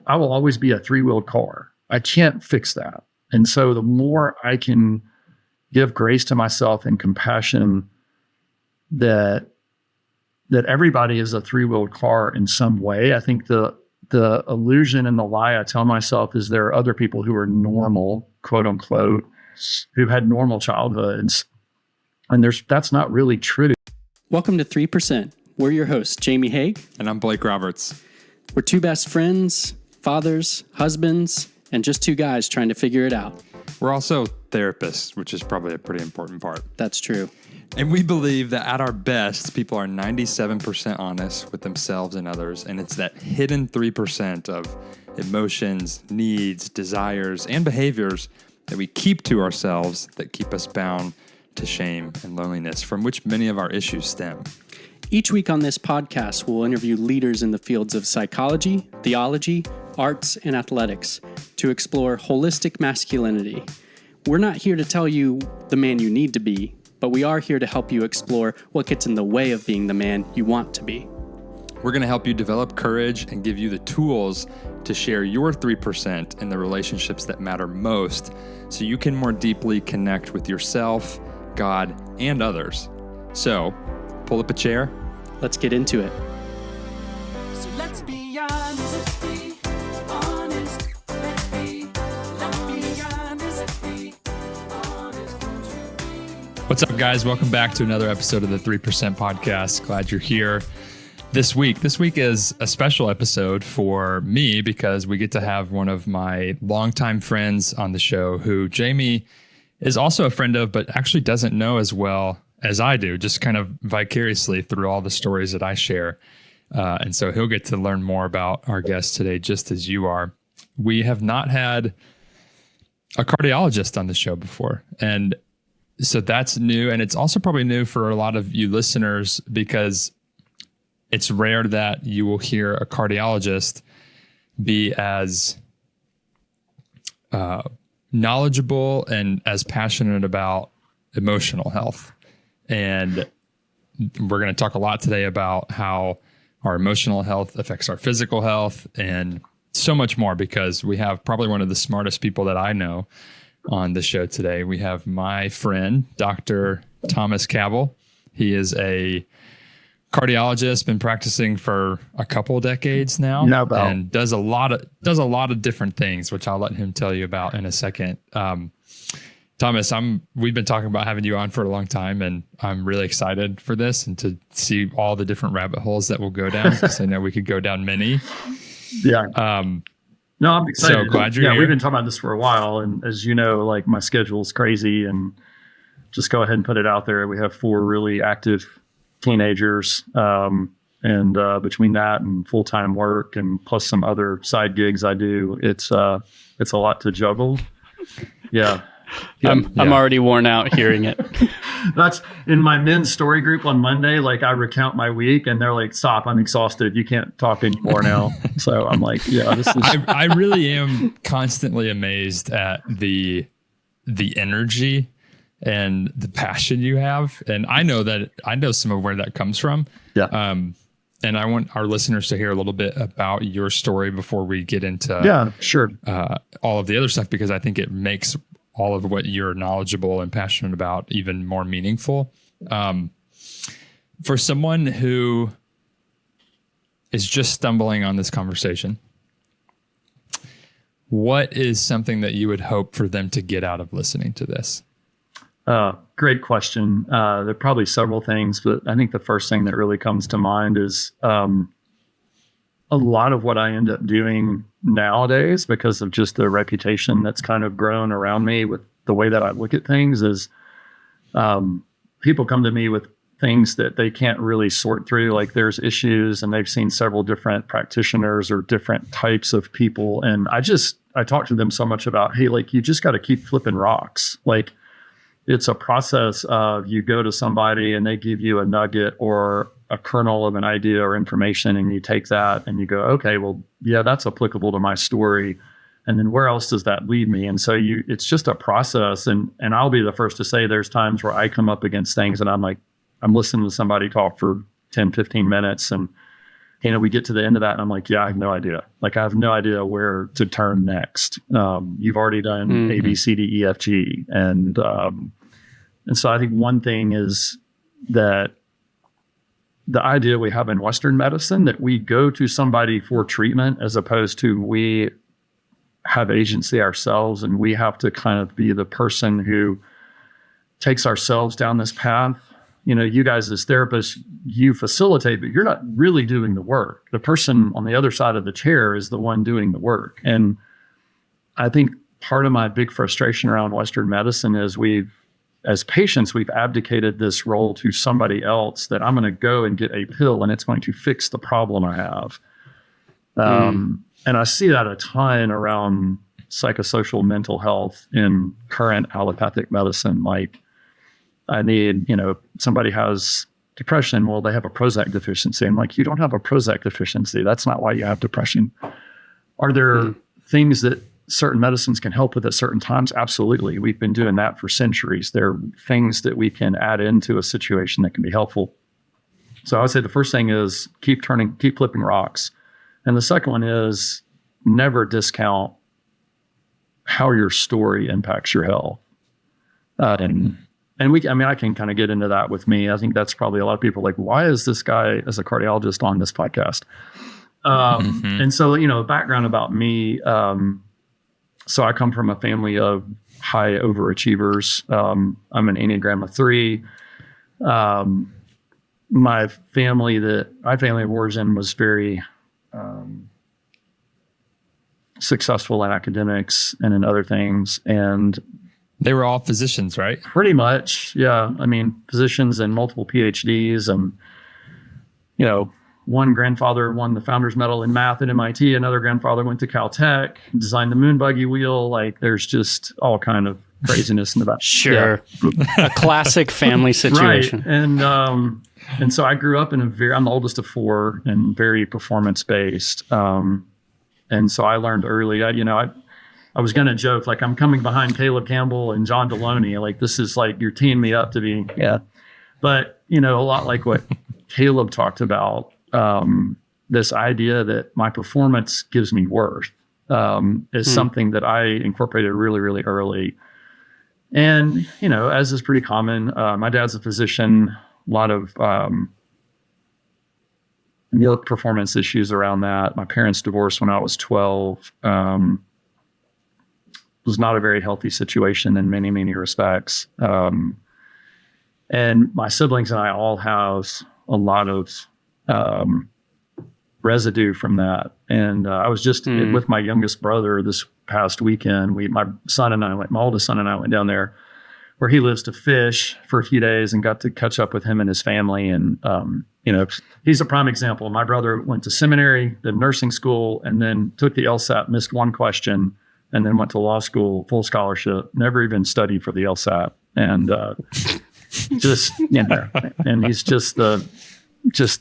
I will always be a three-wheeled car. I can't fix that. And so the more I can give grace to myself and compassion that everybody is a three-wheeled car in some way, I think the illusion and the lie I tell myself is there are other people who are normal, quote unquote, who've had normal childhoods. And that's not really true. Welcome to 3%. We're your hosts, Jamie Haig. And I'm Blake Roberts. We're two best friends, fathers, husbands, and just two guys trying to figure it out. We're also therapists, which is probably a pretty important part. That's true. And we believe that at our best, people are 97% honest with themselves and others. And it's that hidden 3% of emotions, needs, desires, and behaviors that we keep to ourselves that keep us bound to shame and loneliness, from which many of our issues stem. Each week on this podcast, we'll interview leaders in the fields of psychology, theology, arts, and athletics to explore holistic masculinity. We're not here to tell you the man you need to be, but we are here to help you explore what gets in the way of being the man you want to be. We're going to help you develop courage and give you the tools to share your 3% in the relationships that matter most so you can more deeply connect with yourself, God, and others. So, pull up a chair. Let's get into it. So let's be honest, let's be honest, let's be honest, let's be honest, won't you be? What's up, guys? Welcome back to another episode of the 3% Podcast. Glad you're here this week. This week is a special episode for me because we get to have one of my longtime friends on the show who Jamie is also a friend of, but actually doesn't know as well as I do, just kind of vicariously through all the stories that I share. And so he'll get to learn more about our guest today, just as you are. We have not had a cardiologist on the show before. And so that's new. And it's also probably new for a lot of you listeners because it's rare that you will hear a cardiologist be as knowledgeable and as passionate about emotional health. And we're going to talk a lot today about how our emotional health affects our physical health and so much more, because we have probably one of the smartest people that I know on the show today. We have my friend, Dr. Thomas Cabell. He is a cardiologist, been practicing for a couple decades now, and does a lot of different things, which I'll let him tell you about in a second. Thomas, we've been talking about having you on for a long time, and I'm really excited for this and to see all the different rabbit holes that we'll go down, because I know we could go down many. Yeah. No, I'm excited. So glad you're here. We've been talking about this for a while, and as you know, like my schedule's crazy, and just go ahead and put it out there. We have 4 really active teenagers, and between that and full-time work and plus some other side gigs I do, it's a lot to juggle. Yeah. I'm already worn out hearing it. That's in my men's story group on Monday. Like I recount my week and they're like, stop, I'm exhausted. You can't talk anymore now. So I'm like, yeah, this is. I really am constantly amazed at the energy and the passion you have. And I know some of where that comes from. Yeah. And I want our listeners to hear a little bit about your story before we get into sure. All of the other stuff, because I think it makes all of what you're knowledgeable and passionate about even more meaningful. For someone who is just stumbling on this conversation, what is something that you would hope for them to get out of listening to this? Great question. There are probably several things, but I think the first thing that really comes to mind is a lot of what I end up doing nowadays, because of just the reputation that's kind of grown around me with the way that I look at things, is people come to me with things that they can't really sort through. Like there's issues and they've seen several different practitioners or different types of people. And I talk to them so much about, hey, like you just got to keep flipping rocks. Like it's a process of you go to somebody and they give you a nugget or a kernel of an idea or information, and you take that and you go, okay, well, yeah, that's applicable to my story. And then where else does that lead me? And so it's just a process. And I'll be the first to say there's times where I come up against things and I'm like, I'm listening to somebody talk for 10, 15 minutes and we get to the end of that and I'm like, yeah, I have no idea. Like, I have no idea where to turn next. You've already done A, B, C, D, E, F, G. And so I think one thing is that the idea we have in Western medicine that we go to somebody for treatment as opposed to we have agency ourselves and we have to kind of be the person who takes ourselves down this path. You guys as therapists, you facilitate, but you're not really doing the work. The person on the other side of the chair is the one doing the work. And I think part of my big frustration around Western medicine is as patients, we've abdicated this role to somebody else that I'm going to go and get a pill and it's going to fix the problem I have. And I see that a ton around psychosocial mental health in current allopathic medicine. Like, I need, somebody has depression. Well, they have a Prozac deficiency. I'm like, you don't have a Prozac deficiency. That's not why you have depression. Are there things that certain medicines can help with at certain times? Absolutely. We've been doing that for centuries. There are things that we can add into a situation that can be helpful. So I would say the first thing is keep flipping rocks. And the second one is never discount how your story impacts your health. I can kind of get into that with me. I think that's probably a lot of people like, why is this guy as a cardiologist on this podcast? And so, background about me. So I come from a family of high overachievers. I'm an Enneagram of 3. My family of origin was very successful in academics and in other things. And they were all physicians, right? Pretty much. Yeah. I mean, physicians and multiple PhDs and, one grandfather won the Founders Medal in math at MIT. Another grandfather went to Caltech, designed the moon buggy wheel. Like, there's just all kind of craziness in the back. Sure. Yeah. A classic family situation. Right. And so I grew up in I'm the oldest of 4 and very performance-based. And so I learned early, I was going to joke, like, I'm coming behind Caleb Campbell and John Deloney. Like, this is like, you're teeing me up to be, But, a lot like what Caleb talked about, this idea that my performance gives me worth is something that I incorporated really, really early. And, as is pretty common, my dad's a physician, a lot of performance issues around that. My parents divorced when I was 12. Was not a very healthy situation in many, many respects. And my siblings and I all have a lot of residue from that. And I was just with my youngest brother this past weekend. My oldest son and I went down there where he lives to fish for a few days and got to catch up with him and his family. And, he's a prime example. My brother went to seminary, then nursing school, and then took the LSAT, missed one question, and then went to law school, full scholarship, never even studied for the LSAT. And and he's just the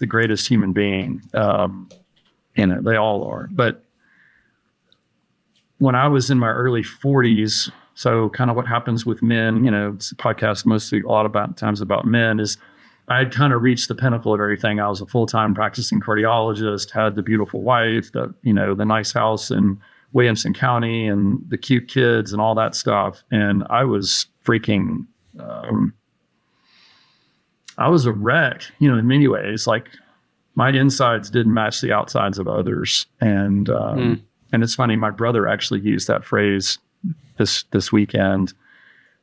greatest human being. They all are. But when I was in my early 40s, so kind of what happens with men, it's a podcast mostly a lot about times about men, is I had kind of reached the pinnacle of everything. I was a full-time practicing cardiologist, had the beautiful wife, the nice house in Williamson County and the cute kids and all that stuff. And I was freaking, I was a wreck, in many ways. Like, my insides didn't match the outsides of others. And it's funny, my brother actually used that phrase this weekend.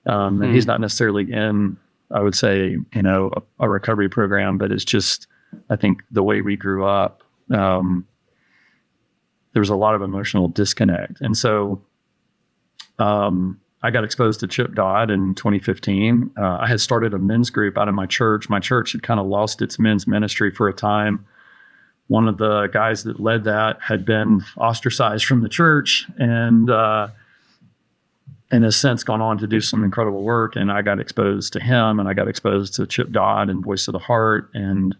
And he's not necessarily in, I would say, a recovery program, but it's just, I think the way we grew up, there was a lot of emotional disconnect. And so I got exposed to Chip Dodd in 2015. I had started a men's group out of my church. My church had kind of lost its men's ministry for a time. One of the guys that led that had been ostracized from the church and, in a sense, gone on to do some incredible work. And I got exposed to him, and I got exposed to Chip Dodd and Voice of the Heart. And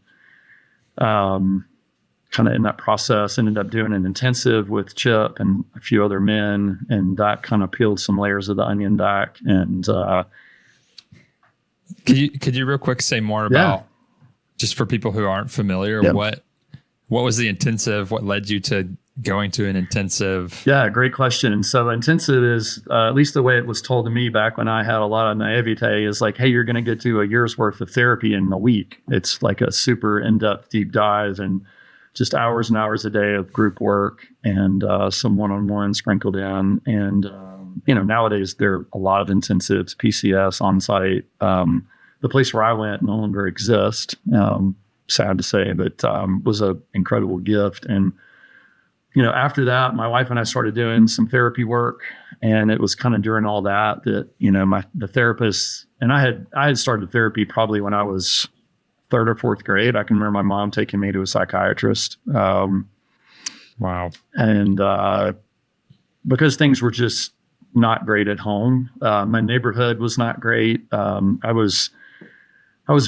kind of in that process, ended up doing an intensive with Chip and a few other men. And that kind of peeled some layers of the onion back. And could you real quick say more about, just for people who aren't familiar, what what was the intensive? What led you to going to an intensive? Yeah, great question. And so intensive is, at least the way it was told to me back when I had a lot of naivete, is like, hey, you're going to get to a year's worth of therapy in a week. It's like a super in-depth deep dive and just hours and hours a day of group work and some one-on-one sprinkled in. And, nowadays there are a lot of intensives, PCS on-site. The place where I went no longer exists, sad to say, but was an incredible gift. And after that, my wife and I started doing some therapy work, and it was kind of during all that the therapist, and I had started therapy probably when I was third or fourth grade. I can remember my mom taking me to a psychiatrist. Wow. And because things were just not great at home, my neighborhood was not great. I was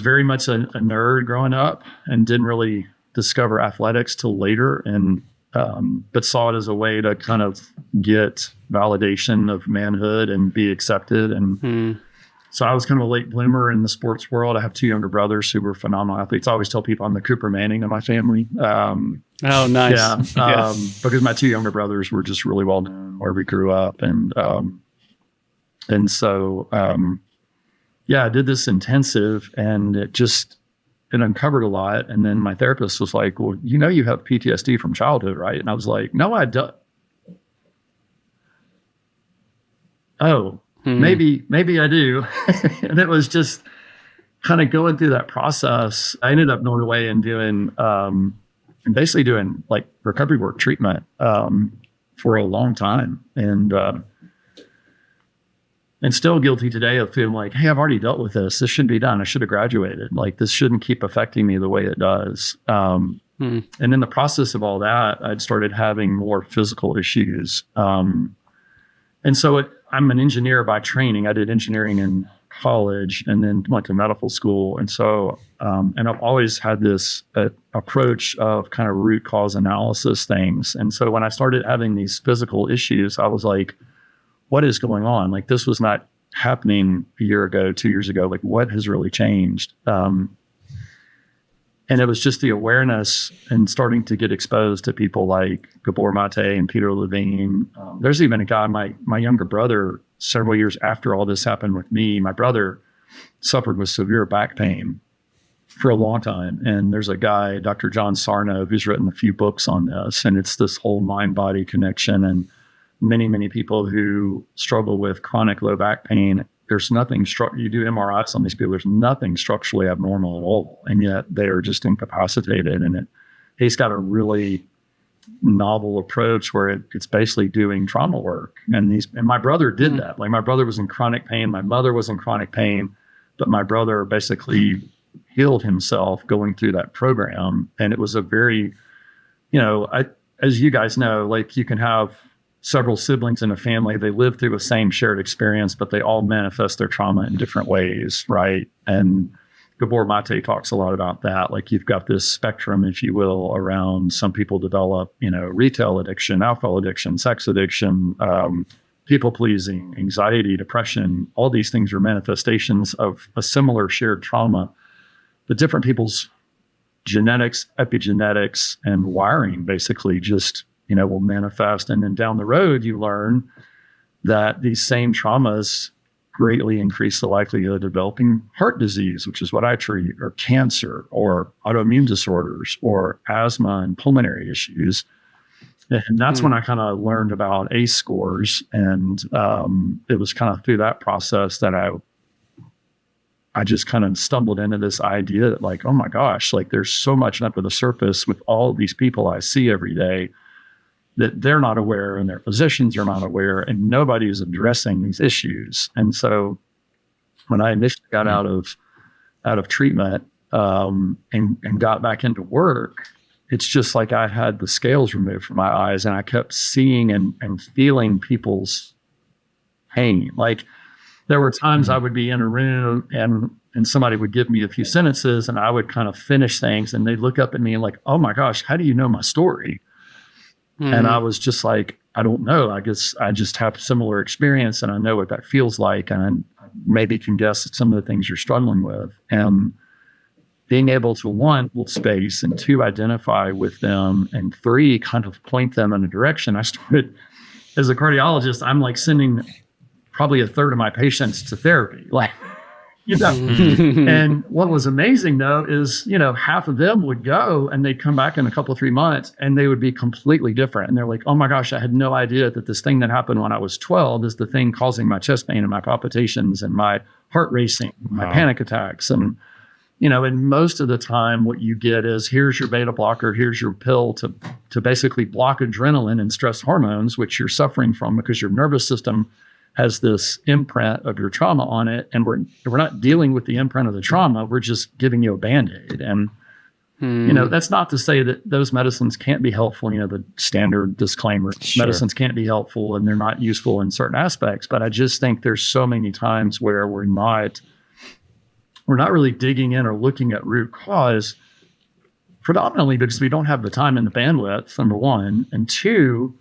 very much a nerd growing up and didn't really discover athletics till later, and but saw it as a way to kind of get validation of manhood and be accepted. And so I was kind of a late bloomer in the sports world. I have two younger brothers who were phenomenal athletes. I always tell people I'm the Cooper Manning of my family. Oh, nice. Yeah, because my two younger brothers were just really well known where we grew up. And so, I did this intensive, and it uncovered a lot. And then my therapist was like, well, you have PTSD from childhood, right? And I was like, no, I don't. Oh, maybe I do. And it was just kind of going through that process. I ended up going away and doing, basically doing like recovery work treatment for a long time. And still guilty today of feeling like, hey, I've already dealt with this. This shouldn't be done. I should have graduated. Like, this shouldn't keep affecting me the way it does. And in the process of all that, I'd started having more physical issues. And so I'm an engineer by training. I did engineering in college and then went to medical school. And so, and I've always had this approach of kind of root cause analysis things. And so when I started having these physical issues, I was like, what is going on? Like, this was not happening a year ago, 2 years ago. Like, what has really changed? And it was just the awareness and starting to get exposed to people like Gabor Mate and Peter Levine. There's even a guy, my younger brother, several years after all this happened with me, my brother suffered with severe back pain for a long time. And there's a guy, Dr. John Sarno, who's written a few books on this. And it's this whole mind-body connection. And many, many people who struggle with chronic low back pain, there's nothing, you do MRIs on these people, there's nothing structurally abnormal at all. And yet they are just incapacitated. And he's got a really novel approach where it's basically doing trauma work. And my brother did that. Like, my brother was in chronic pain. My mother was in chronic pain, but my brother basically healed himself going through that program. And it was a very, as you guys know, like, you can have several siblings in a family, they live through the same shared experience, but they all manifest their trauma in different ways, right? And Gabor Mate talks a lot about that. Like, you've got this spectrum, if you will, around some people develop, retail addiction, alcohol addiction, sex addiction, people pleasing, anxiety, depression. All these things are manifestations of a similar shared trauma, but different people's genetics, epigenetics, and wiring basically just will manifest. And then down the road, you learn that these same traumas greatly increase the likelihood of developing heart disease, which is what I treat, or cancer, or autoimmune disorders, or asthma and pulmonary issues. And that's when I kind of learned about ACE scores. And it was kind of through that process that I just kind of stumbled into this idea that, like, oh my gosh, like, there's so much under the surface with all these people I see every day that they're not aware, and their physicians are not aware, and nobody is addressing these issues. And so when I initially got out of treatment and got back into work, it's just like I had the scales removed from my eyes, and I kept seeing and feeling people's pain. Like, there were times I would be in a room and somebody would give me a few sentences, and I would kind of finish things, and they'd look up at me and like, oh my gosh, how do you know my story? And I was just like, I don't know. I guess I just have similar experience, and I know what that feels like, and I maybe can guess at some of the things you're struggling with. And being able to, one, hold space, and two, identify with them, and three, kind of point them in a direction. I started, as a cardiologist, I'm like sending probably a third of my patients to therapy. Like, and what was amazing though is, half of them would go and they'd come back in a couple, 3 months and they would be completely different. And they're like, oh my gosh, I had no idea that this thing that happened when I was 12 is the thing causing my chest pain and my palpitations and my heart racing, my panic attacks. And, and most of the time what you get is, here's your beta blocker, here's your pill to basically block adrenaline and stress hormones, which you're suffering from because your nervous system has this imprint of your trauma on it, and we're not dealing with the imprint of the trauma. We're just giving you a Band-Aid. And, that's not to say that those medicines can't be helpful. The standard disclaimer, medicines can't be helpful and they're not useful in certain aspects. But I just think there's so many times where we're not really digging in or looking at root cause, predominantly because we don't have the time and the bandwidth, number one. And two,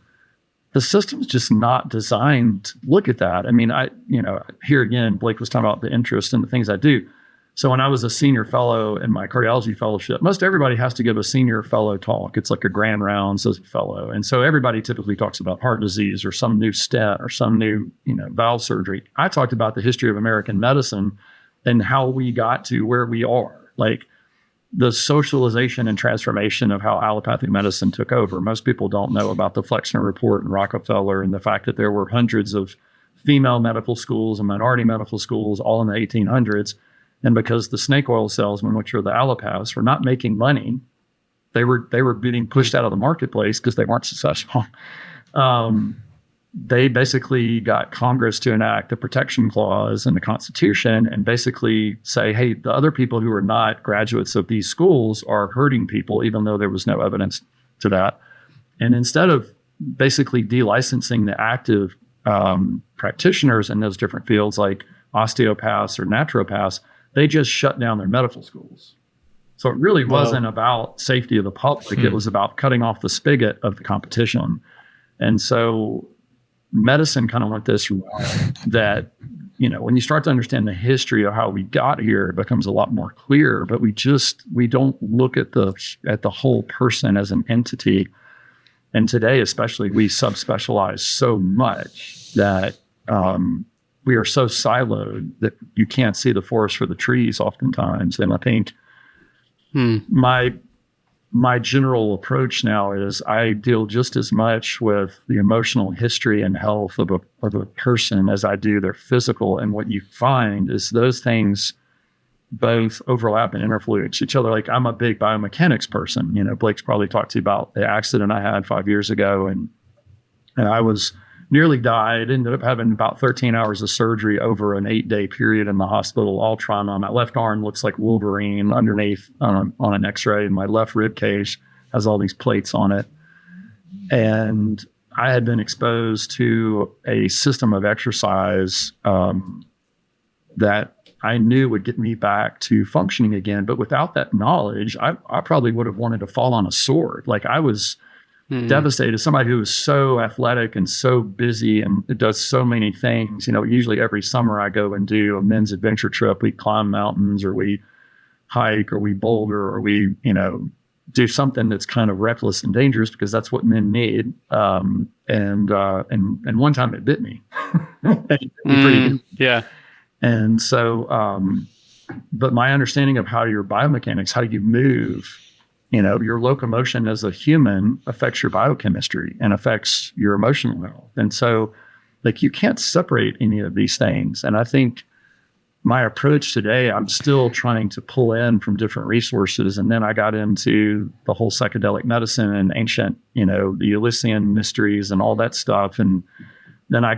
the system's just not designed to look at that. I mean, here again, Blake was talking about the interest in the things I do. So when I was a senior fellow in my cardiology fellowship, most everybody has to give a senior fellow talk. It's like a grand rounds as a fellow. And so everybody typically talks about heart disease or some new stent or some new, valve surgery. I talked about the history of American medicine and how we got to where we are. Like, the socialization and transformation of how allopathic medicine took over. Most people don't know about the Flexner Report and Rockefeller and the fact that there were hundreds of female medical schools and minority medical schools all in the 1800s. And because the snake oil salesmen, which are the allopaths, were not making money, they were being pushed out of the marketplace because they weren't successful. They basically got Congress to enact the protection clause in the Constitution and basically say, hey, the other people who are not graduates of these schools are hurting people, even though there was no evidence to that. And instead of basically delicensing the active practitioners in those different fields like osteopaths or naturopaths, they just shut down their medical schools. So it really wasn't about safety of the public. It was about cutting off the spigot of the competition. And so medicine kind of went this route that, when you start to understand the history of how we got here, it becomes a lot more clear, but we don't look at the whole person as an entity. And today, especially, we subspecialize so much that we are so siloed that you can't see the forest for the trees oftentimes. And I think my general approach now is I deal just as much with the emotional history and health of a person as I do their physical. And what you find is those things both overlap and influence each other. Like, I'm a big biomechanics person. Blake's probably talked to you about the accident I had 5 years ago. And I was nearly died, ended up having about 13 hours of surgery over an 8-day period in the hospital, all trauma. My left arm looks like Wolverine underneath on an x-ray, and my left rib cage has all these plates on it. And I had been exposed to a system of exercise that I knew would get me back to functioning again. But without that knowledge, I probably would have wanted to fall on a sword. Like, I was devastated. Somebody who is so athletic and so busy and does so many things. Usually every summer I go and do a men's adventure trip. We climb mountains, or we hike, or we boulder, or we, do something that's kind of reckless and dangerous because that's what men need. And one time it bit me. Yeah. And so, but my understanding of how your biomechanics, how you move, your locomotion as a human affects your biochemistry and affects your emotional health. And so, like, you can't separate any of these things. And I think my approach today, I'm still trying to pull in from different resources. And then I got into the whole psychedelic medicine and ancient, the Elysian mysteries and all that stuff. And then I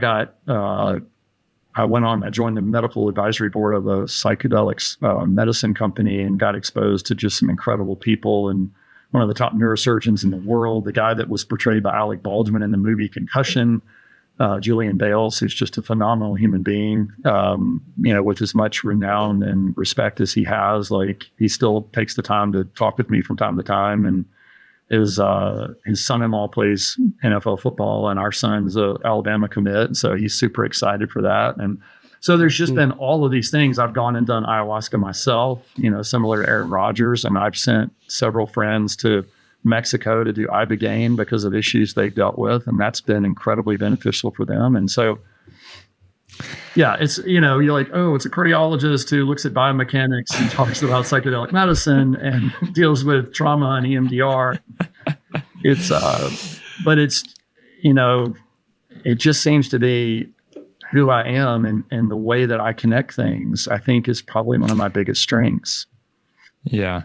joined the medical advisory board of a psychedelics medicine company and got exposed to just some incredible people. And one of the top neurosurgeons in the world, the guy that was portrayed by Alec Baldwin in the movie Concussion, Julian Bales, who's just a phenomenal human being, with as much renown and respect as he has. Like, he still takes the time to talk with me from time to time. And his son-in-law plays NFL football, and our son's a Alabama commit. So he's super excited for that. And So there's just been all of these things. I've gone and done ayahuasca myself, similar to Aaron Rodgers, and I've sent several friends to Mexico to do ibogaine because of issues they dealt with, and that's been incredibly beneficial for them. And so, yeah, it's, you're like, oh, it's a cardiologist who looks at biomechanics and talks about psychedelic medicine and deals with trauma and EMDR. It's, but it's, it just seems to be who I am, and the way that I connect things, I think, is probably one of my biggest strengths. Yeah.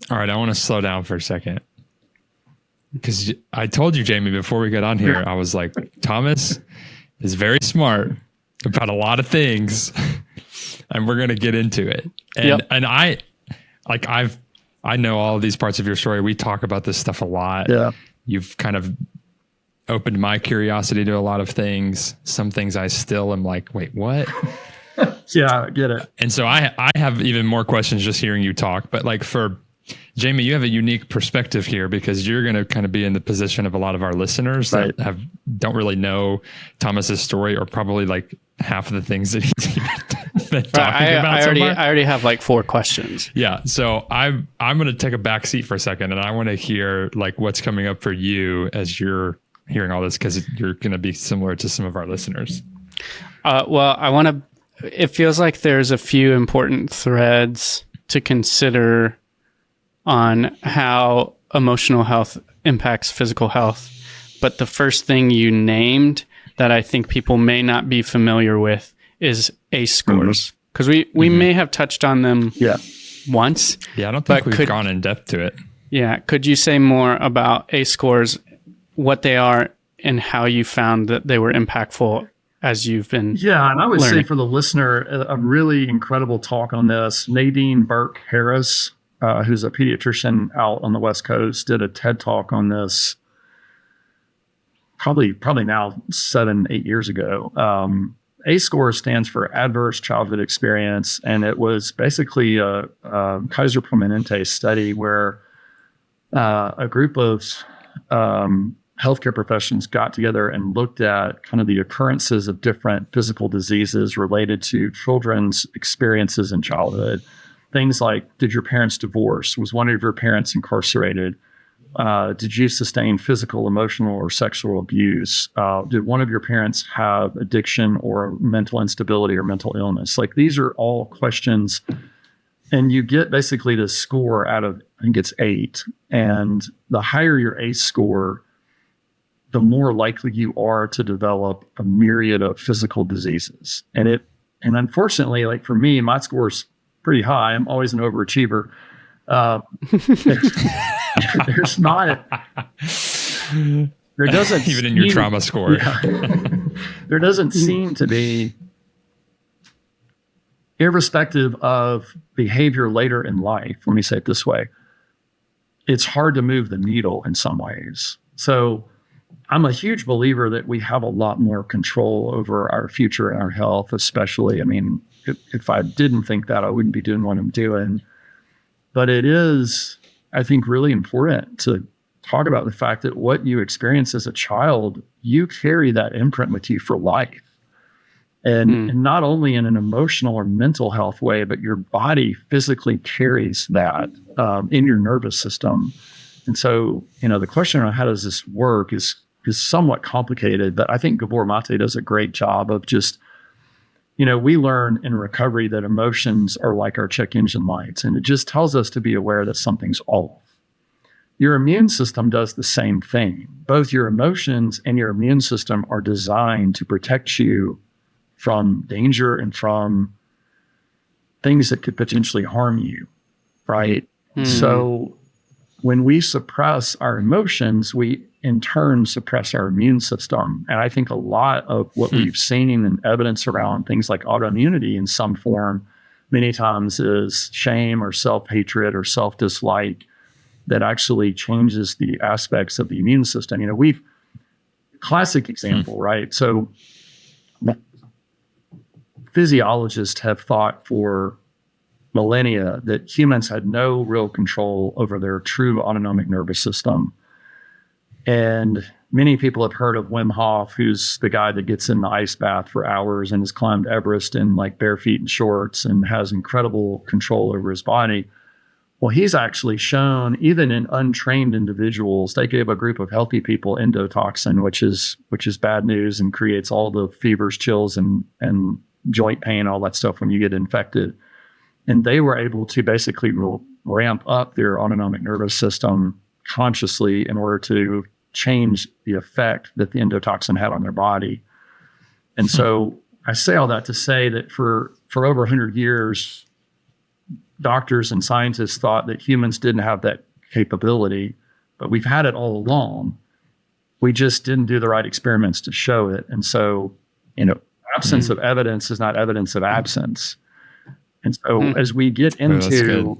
All right. I want to slow down for a second, because I told you, Jamie, before we got on here, I was like, Thomas is very smart about a lot of things, and we're going to get into it. And I know all of these parts of your story. We talk about this stuff a lot. Yeah. You've kind of opened my curiosity to a lot of things. Some things I still am like, wait, what? Yeah, I get it. And so I have even more questions just hearing you talk. But like for Jamie, you have a unique perspective here, because you're going to kind of be in the position of a lot of our listeners that don't really know Thomas's story, or probably like half of the things that he's been talking about. I already have like 4 questions. Yeah. So I'm going to take a back seat for a second, and I want to hear like what's coming up for you as you're hearing all this, because you're going to be similar to some of our listeners. Well, it feels like there's a few important threads to consider on how emotional health impacts physical health. But the first thing you named that I think people may not be familiar with is ACE scores. Because we may have touched on them once. Yeah, I don't think we've gone in depth to it. Yeah. Could you say more about ACE scores, what they are, and how you found that they were impactful as you've been and I would learning? say for the listener, a really incredible talk on this. Nadine Burke-Harris, who's a pediatrician out on the West Coast, did a TED talk on this probably now 7-8 years ago. ACE score stands for Adverse Childhood Experience, and it was basically a Kaiser Permanente study where a group of healthcare professionals got together and looked at kind of the occurrences of different physical diseases related to children's experiences in childhood. Things like, did your parents divorce? Was one of your parents incarcerated? Did you sustain physical, emotional, or sexual abuse? Did one of your parents have addiction or mental instability or mental illness? Like, these are all questions. And you get basically the score out of, I think it's 8. And the higher your ACE score, the more likely you are to develop a myriad of physical diseases. And unfortunately, like for me, my score's pretty high. I'm always an overachiever. There's not, there doesn't even in your trauma score. There doesn't seem to be, irrespective of behavior later in life, let me say it this way, it's hard to move the needle in some ways. So I'm a huge believer that we have a lot more control over our future and our health, especially. I mean, if I didn't think that, I wouldn't be doing what I'm doing. But it is, I think, really important to talk about the fact that what you experience as a child, you carry that imprint with you for life. And not only in an emotional or mental health way, but your body physically carries that in your nervous system. And so, the question on how does this work is somewhat complicated, but I think Gabor Mate does a great job of just, we learn in recovery that emotions are like our check engine lights, and it just tells us to be aware that something's off. Your immune system does the same thing. Both your emotions and your immune system are designed to protect you from danger and from things that could potentially harm you, right? So when we suppress our emotions, we in turn suppress our immune system. And I think a lot of what we've seen in evidence around things like autoimmunity in some form, many times is shame or self-hatred or self-dislike that actually changes the aspects of the immune system. Classic example, right? So physiologists have thought for millennia that humans had no real control over their true autonomic nervous system. And many people have heard of Wim Hof, who's the guy that gets in the ice bath for hours and has climbed Everest in like bare feet and shorts and has incredible control over his body. Well, he's actually shown, even in untrained individuals, they gave a group of healthy people endotoxin, which is bad news and creates all the fevers, chills, and joint pain, all that stuff when you get infected. And they were able to basically ramp up their autonomic nervous system consciously in order to change the effect that the endotoxin had on their body. And so I say all that to say that for over 100 years, doctors and scientists thought that humans didn't have that capability, but we've had it all along. We just didn't do the right experiments to show it. And so, absence of evidence is not evidence of absence. And so as we get into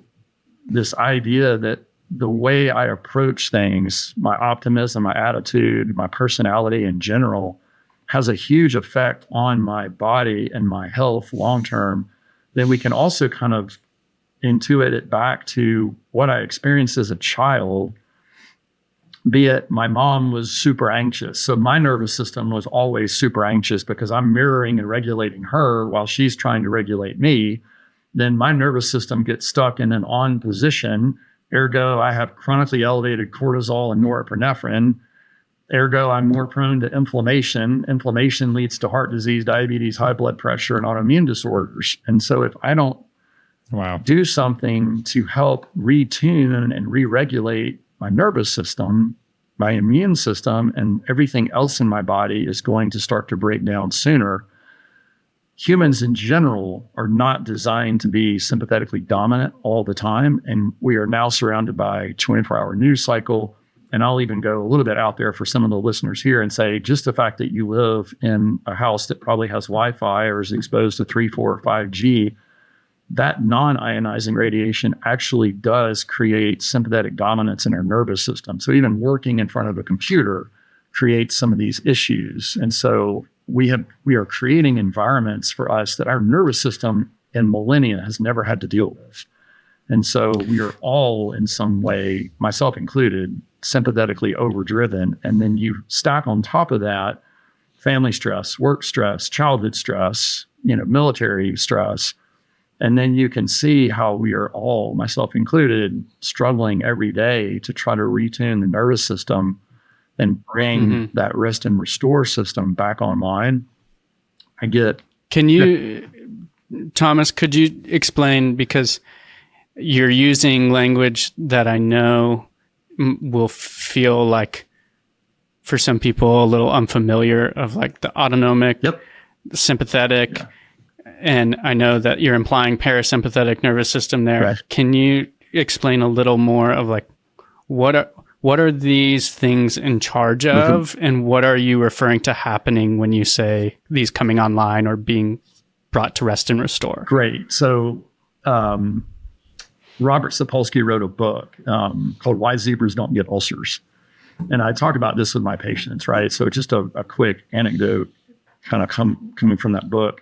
this idea that the way I approach things, my optimism, my attitude, my personality in general, has a huge effect on my body and my health long-term, then we can also kind of intuit it back to what I experienced as a child, be it my mom was super anxious. So my nervous system was always super anxious because I'm mirroring and regulating her while she's trying to regulate me. Then my nervous system gets stuck in an on position. Ergo, I have chronically elevated cortisol and norepinephrine. Ergo, I'm more prone to inflammation. Inflammation leads to heart disease, diabetes, high blood pressure, and autoimmune disorders. And so if I don't do something to help retune and re-regulate my nervous system, my immune system, and everything else in my body is going to start to break down sooner. Humans in general are not designed to be sympathetically dominant all the time. And we are now surrounded by a 24-hour news cycle. And I'll even go a little bit out there for some of the listeners here and say, just the fact that you live in a house that probably has Wi-Fi or is exposed to 3, 4, or 5G, that non-ionizing radiation actually does create sympathetic dominance in our nervous system. So even working in front of a computer creates some of these issues. And so we are creating environments for us that our nervous system in millennia has never had to deal with. And so we are all in some way, myself included, sympathetically overdriven. And then you stack on top of that family stress, work stress, childhood stress, military stress. And then you can see how we are all, myself included, struggling every day to try to retune the nervous system and bring that rest and restore system back online. Can you, Thomas, could you explain, because you're using language that I know will feel like, for some people, a little unfamiliar, of like the autonomic, the sympathetic, and I know that you're implying parasympathetic nervous system there. Right. Can you explain a little more of like, what are these things in charge of, and what are you referring to happening when you say these coming online or being brought to rest and restore? Great. So Robert Sapolsky wrote a book called Why Zebras Don't Get Ulcers. And I talk about this with my patients, right? So just a quick anecdote kind of coming from that book.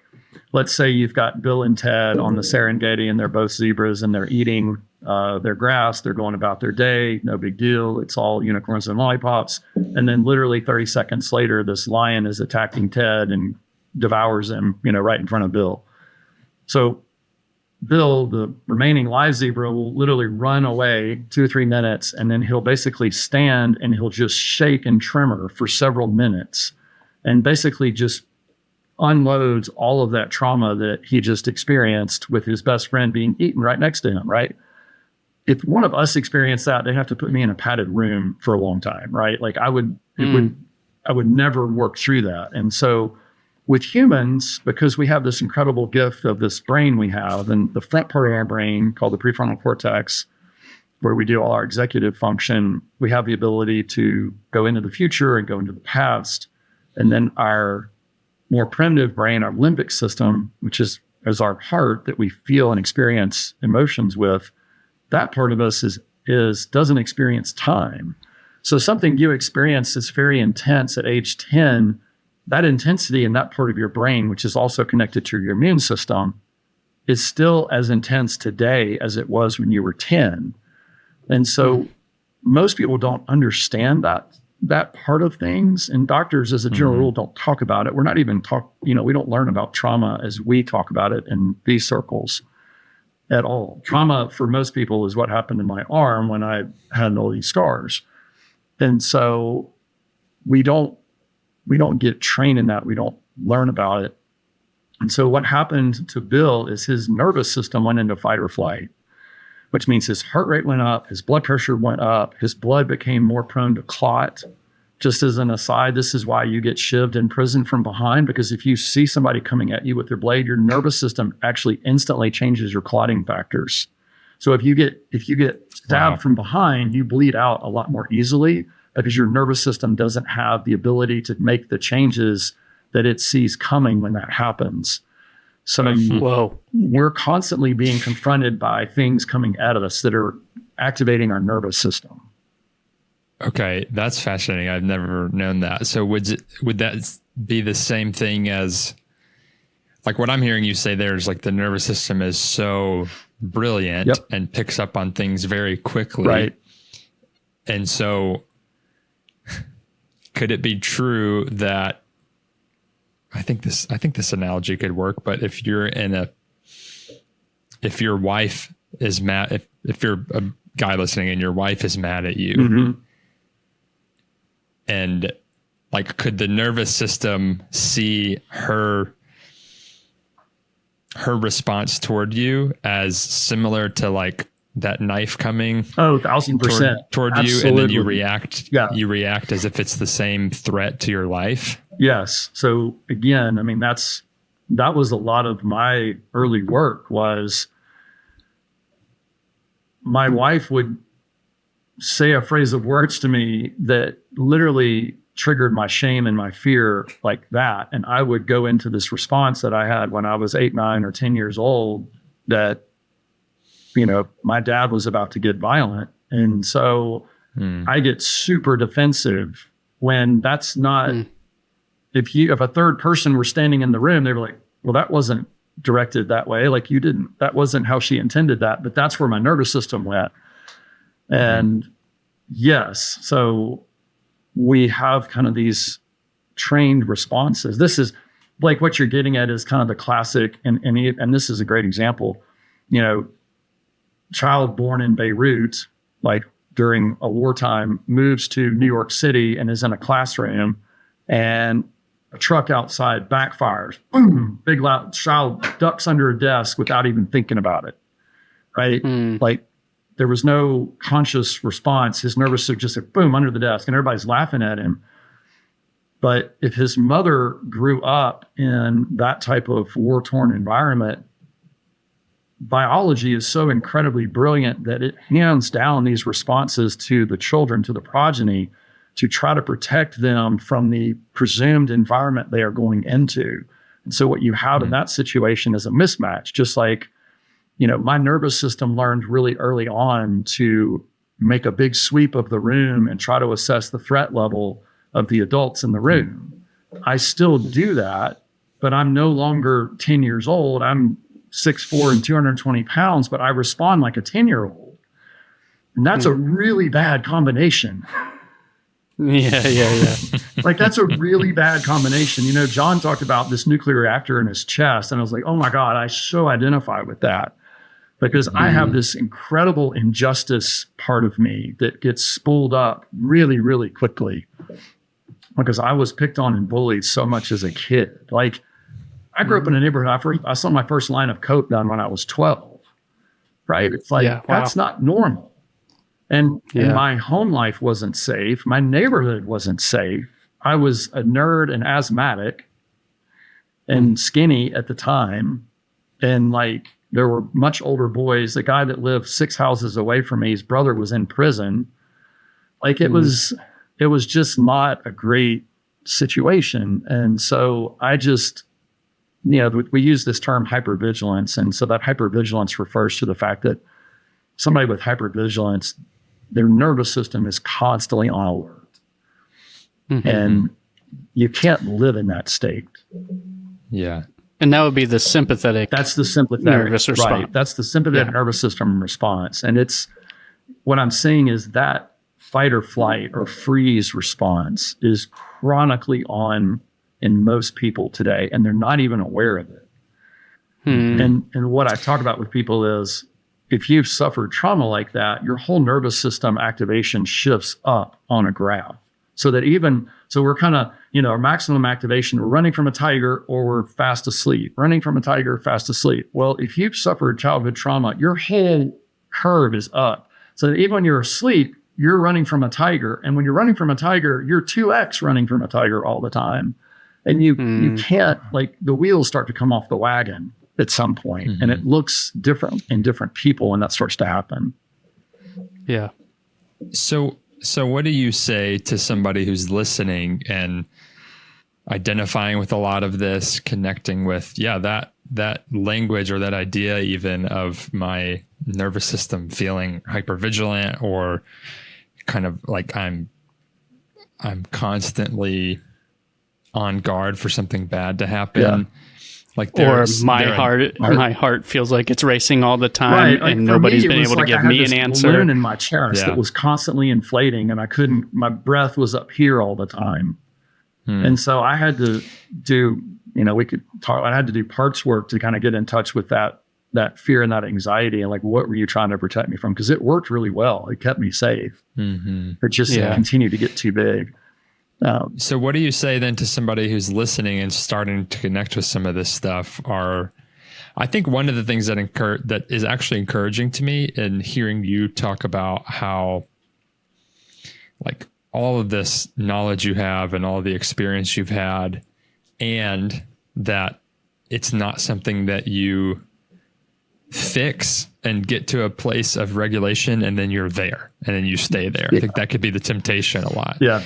Let's say you've got Bill and Ted on the Serengeti, and they're both zebras, and they're eating their grass. They're going about their day. No big deal. It's all unicorns and lollipops. And then literally 30 seconds later, this lion is attacking Ted and devours him, right in front of Bill. So Bill, the remaining live zebra, will literally run away 2 or 3 minutes, and then he'll basically stand and he'll just shake and tremor for several minutes and basically just unloads all of that trauma that he just experienced with his best friend being eaten right next to him, right? If one of us experienced that, they'd have to put me in a padded room for a long time, right? Like I would never work through that. And so with humans, because we have this incredible gift of this brain we have, and the front part of our brain called the prefrontal cortex, where we do all our executive function, we have the ability to go into the future and go into the past. And then our more primitive brain, our limbic system, which is our heart that we feel and experience emotions with, that part of us doesn't experience time. So something you experience that's very intense at age 10, that intensity in that part of your brain, which is also connected to your immune system, is still as intense today as it was when you were 10. And so most people don't understand that part of things. And doctors, as a general rule, don't talk about it. We're not even we don't learn about trauma as we talk about it in these circles at all. Trauma for most people is what happened in my arm when I had all these scars. And so we don't get trained in that. We don't learn about it. And so what happened to Bill is his nervous system went into fight or flight, which means his heart rate went up, his blood pressure went up, his blood became more prone to clot. Just as an aside, this is why you get shivved in prison from behind, because if you see somebody coming at you with their blade, your nervous system actually instantly changes your clotting factors. So if you get stabbed from behind, you bleed out a lot more easily because your nervous system doesn't have the ability to make the changes that it sees coming when that happens. So we're constantly being confronted by things coming at us that are activating our nervous system. Okay, that's fascinating. I've never known that. So would that be the same thing as, like what I'm hearing you say there's like the nervous system is so brilliant and picks up on things very quickly. Right. And so could it be true that I think this analogy could work, but if your wife is mad, if you're a guy listening and your wife is mad at you, and like, could the nervous system see her response toward you as similar to like that knife coming 1,000% toward you, and then you react as if it's the same threat to your life? Yes. So again, I mean, that was a lot of my early work. Was my wife would say a phrase of words to me that literally triggered my shame and my fear like that. And I would go into this response that I had when I was 8, 9, or 10 years old, that, my dad was about to get violent. And so I get super defensive when that's not, if a third person were standing in the room, they were like, well, that wasn't directed that way. Like that wasn't how she intended that, but that's where my nervous system went. And yes, so we have kind of these trained responses. This is like what you're getting at is kind of the classic, and this is a great example, child born in Beirut, like during a wartime, moves to New York City and is in a classroom, and a truck outside backfires. Boom! Big loud child ducks under a desk without even thinking about it. Right? Like there was no conscious response. His nervous system just like boom under the desk, and everybody's laughing at him. But if his mother grew up in that type of war-torn environment, biology is so incredibly brilliant that it hands down these responses to the children, to the progeny, to try to protect them from the presumed environment they are going into. And so what you have in that situation is a mismatch. Just like, my nervous system learned really early on to make a big sweep of the room and try to assess the threat level of the adults in the room. I still do that, but I'm no longer 10 years old. I'm 6'4" and 220 pounds, but I respond like a 10-year-old. And that's a really bad combination. Yeah. Like that's a really bad combination. John talked about this nuclear reactor in his chest, and I was like, oh my God, I so identify with that, because I have this incredible injustice part of me that gets spooled up really, really quickly, because I was picked on and bullied so much as a kid. Like I grew up in a neighborhood. I saw my first line of coke done when I was 12, right? It's like, that's not normal. And my home life wasn't safe. My neighborhood wasn't safe. I was a nerd and asthmatic and skinny at the time. And like, there were much older boys. The guy that lived 6 houses away from me, his brother was in prison. Like it was just not a great situation. And so I just, we use this term hypervigilance. And so that hypervigilance refers to the fact that somebody with hypervigilance, their nervous system is constantly on alert. And you can't live in that state. Yeah. And that would be the sympathetic. That's the sympathetic nervous response. Right. That's the sympathetic nervous system response. And it's what I'm saying is that fight or flight or freeze response is chronically on in most people today, and they're not even aware of it. And what I talk about with people is, if you've suffered trauma like that, your whole nervous system activation shifts up on a graph. So we're kind of, our maximum activation, we're running from a tiger or we're fast asleep, running from a tiger, fast asleep. Well, if you've suffered childhood trauma, your whole curve is up. So that even when you're asleep, you're running from a tiger. And when you're running from a tiger, you're 2x running from a tiger all the time. And you can't, like, the wheels start to come off the wagon at some point, and it looks different in different people when that starts to happen. Yeah. So what do you say to somebody who's listening and identifying with a lot of this, connecting with, that language or that idea even of my nervous system feeling hypervigilant, or kind of like I'm constantly on guard for something bad to happen. Yeah. Like, or my heart feels like it's racing all the time, right. Like, and nobody's me, been able to give me an answer. Balloon in my chest that was constantly inflating, and my breath was up here all the time. And so I had to do, I had to do parts work to kind of get in touch with that fear and that anxiety, and like, what were you trying to protect me from? Because it worked really well. It kept me safe. It just continued to get too big. So what do you say then to somebody who's listening and starting to connect with some of this stuff? I think one of the things that is actually encouraging to me in hearing you talk about how, like, all of this knowledge you have and all the experience you've had, and that it's not something that you fix and get to a place of regulation and then you're there and then you stay there. I think that could be the temptation a lot. Yeah.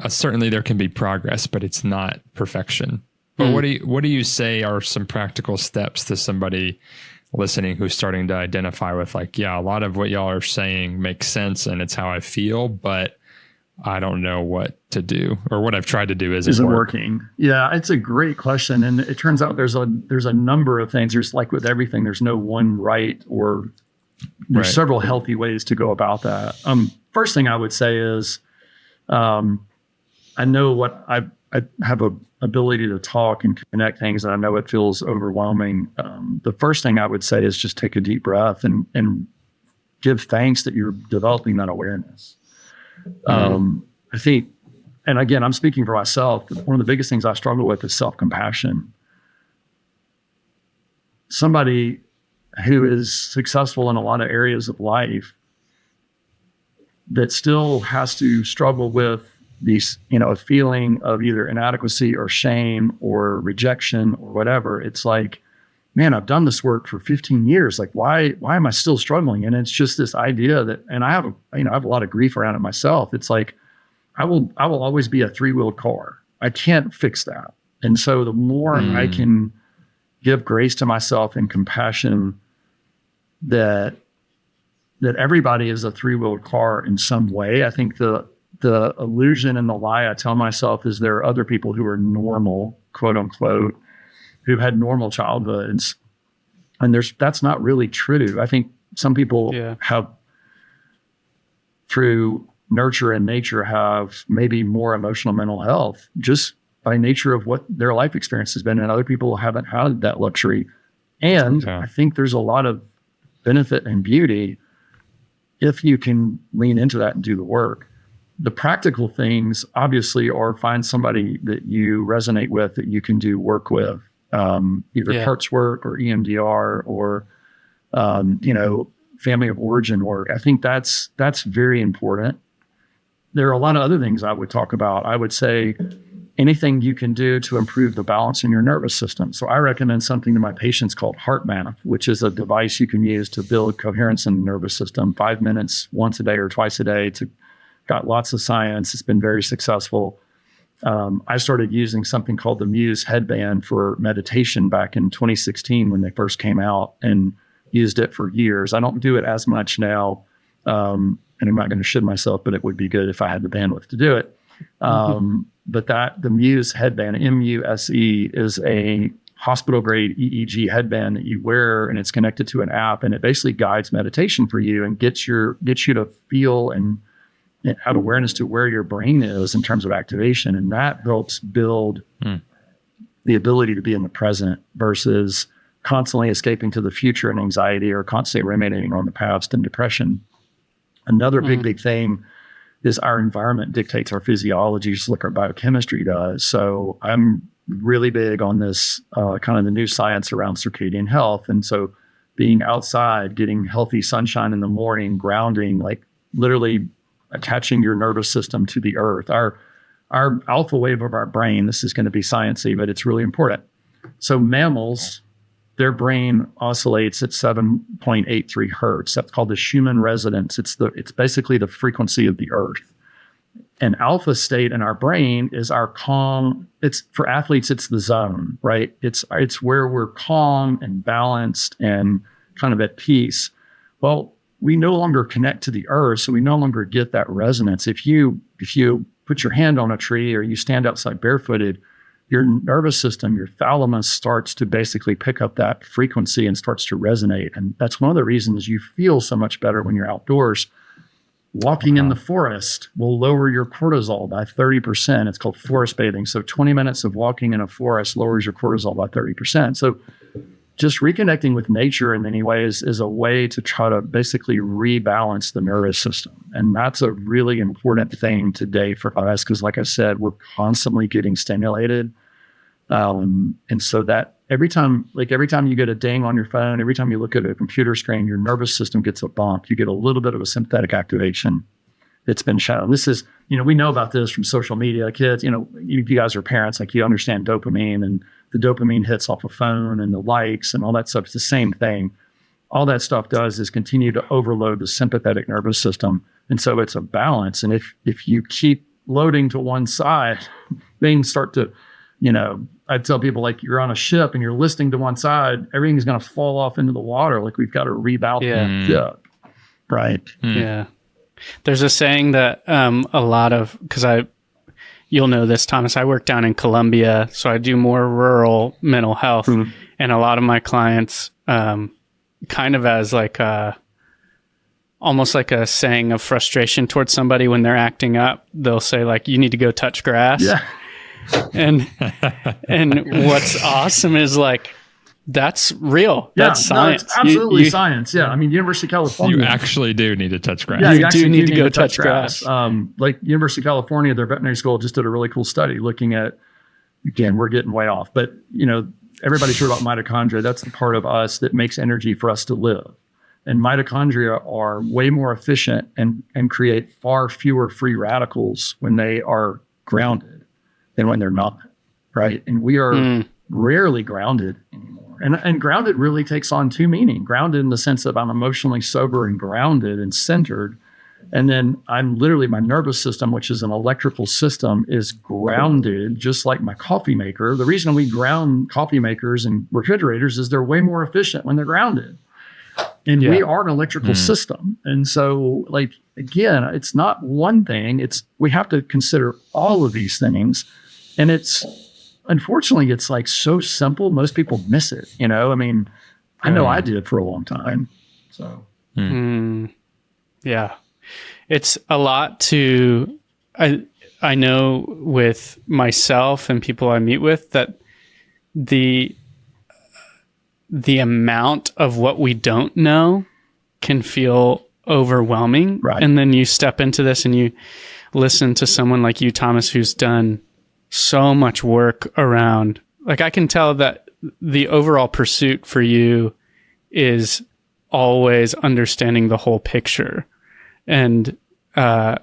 Certainly there can be progress, but it's not perfection. But what do you say are some practical steps to somebody listening who's starting to identify with, like, a lot of what y'all are saying makes sense and it's how I feel, but I don't know what to do, or what I've tried to do isn't working. Yeah, it's a great question. And it turns out there's a number of things. There's, like with everything, there's no one right, or there's several healthy ways to go about that. First thing I would say is, I know what I have a ability to talk and connect things, and I know it feels overwhelming. The first thing I would say is just take a deep breath and give thanks that you're developing that awareness. I think, and again, I'm speaking for myself, one of the biggest things I struggle with is self-compassion. Somebody who is successful in a lot of areas of life that still has to struggle with these, a feeling of either inadequacy or shame or rejection or whatever. It's like, man, I've done this work for 15 years. Like, why am I still struggling? And it's just this idea that, and I have a lot of grief around it myself. It's like, I will always be a 3-wheeled car. I can't fix that. And so the more I can give grace to myself and compassion that everybody is a 3-wheeled car in some way. I think the illusion and the lie I tell myself is there are other people who are normal, quote unquote, who've had normal childhoods. And that's not really true. I think some people have, through nurture and nature, have maybe more emotional mental health just by nature of what their life experience has been. And other people haven't had that luxury. And I think there's a lot of benefit and beauty if you can lean into that and do the work. The practical things obviously are find somebody that you resonate with, that you can do work with, either parts work or EMDR or, family of origin work. I think that's very important. There are a lot of other things I would talk about. I would say anything you can do to improve the balance in your nervous system. So I recommend something to my patients called HeartMath, which is a device you can use to build coherence in the nervous system, 5 minutes once a day or twice a day. Got lots of science. It's been very successful. I started using something called the Muse headband for meditation back in 2016 when they first came out, and used it for years. I don't do it as much now, and I'm not going to shit myself, but it would be good if I had the bandwidth to do it. But the Muse headband, MUSE, is a hospital-grade EEG headband that you wear, and it's connected to an app, and it basically guides meditation for you and gets you to feel and add awareness to where your brain is in terms of activation. And that helps build the ability to be in the present versus constantly escaping to the future and anxiety, or constantly ruminating on the past and depression. Another big thing is our environment dictates our physiology, just like our biochemistry does. So I'm really big on this kind of the new science around circadian health. And so being outside, getting healthy sunshine in the morning, grounding, like literally attaching your nervous system to the earth. Our alpha wave of our brain, this is going to be sciencey, but it's really important. So mammals, their brain oscillates at 7.83 hertz. That's called the Schumann resonance. It's basically the frequency of the earth. An alpha state in our brain is our calm. It's for athletes, it's the zone, right? It's where we're calm and balanced and kind of at peace. Well, we no longer connect to the earth, so we no longer get that resonance. If you put your hand on a tree or you stand outside barefooted, your nervous system, your thalamus starts to basically pick up that frequency and starts to resonate. And that's one of the reasons you feel so much better when you're outdoors. Walking in the forest will lower your cortisol by 30%. It's called forest bathing. So 20 minutes of walking in a forest lowers your cortisol by 30%. So just reconnecting with nature in many ways is a way to try to basically rebalance the nervous system. And that's a really important thing today for us, because like I said, we're constantly getting stimulated. And so that every time you get a ding on your phone, every time you look at a computer screen, your nervous system gets a bump. You get a little bit of a sympathetic activation. It's been shown. This is, we know about this from social media. Kids, you guys are parents, like you understand dopamine, and the dopamine hits off a phone and the likes and all that stuff. It's the same thing. All that stuff does is continue to overload the sympathetic nervous system. And so it's a balance. And if you keep loading to one side, things start to, I tell people, like, you're on a ship and you're listening to one side, everything's going to fall off into the water. Like, we've got to rebalance the ship. Right. Yeah. There's a saying that a lot of, you'll know this, Thomas, I work down in Colombia, so I do more rural mental health. And a lot of my clients, kind of as like almost like a saying of frustration towards somebody when they're acting up, they'll say, like, you need to go touch grass. Yeah. And what's awesome is, like, that's real. Yeah, that's science. It's absolutely science. Yeah. I mean, University of California. You actually do need to touch grass. Yeah, you do need to go touch grass. Like University of California, their veterinary school just did a really cool study looking at, again, we're getting way off, but everybody's heard about mitochondria. That's the part of us that makes energy for us to live. And mitochondria are way more efficient and create far fewer free radicals when they are grounded than when they're not, right? And we are rarely grounded anymore. And grounded really takes on two meanings. Grounded in the sense of I'm emotionally sober and grounded and centered. And then I'm literally, my nervous system, which is an electrical system, is grounded just like my coffee maker. The reason we ground coffee makers and refrigerators is they're way more efficient when they're grounded. And we are an electrical system. And so, like, again, it's not one thing. We have to consider all of these things. And unfortunately, it's like so simple. Most people miss it. I mean, I know I did for a long time. So, yeah, it's a lot to, I know with myself and people I meet with that the amount of what we don't know can feel overwhelming. Right. And then you step into this and you listen to someone like you, Thomas, who's done so much work around, like, I can tell that the overall pursuit for you is always understanding the whole picture. And for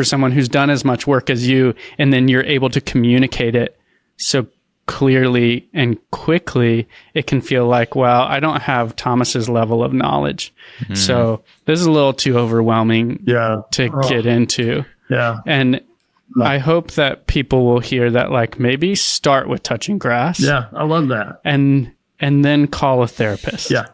someone who's done as much work as you, and then you're able to communicate it so clearly and quickly, it can feel like, well, I don't have Thomas's level of knowledge. So this is a little too overwhelming to get into. Yeah. And I hope that people will hear that, like, maybe start with touching grass. Yeah, I love that. And then call a therapist. Yeah,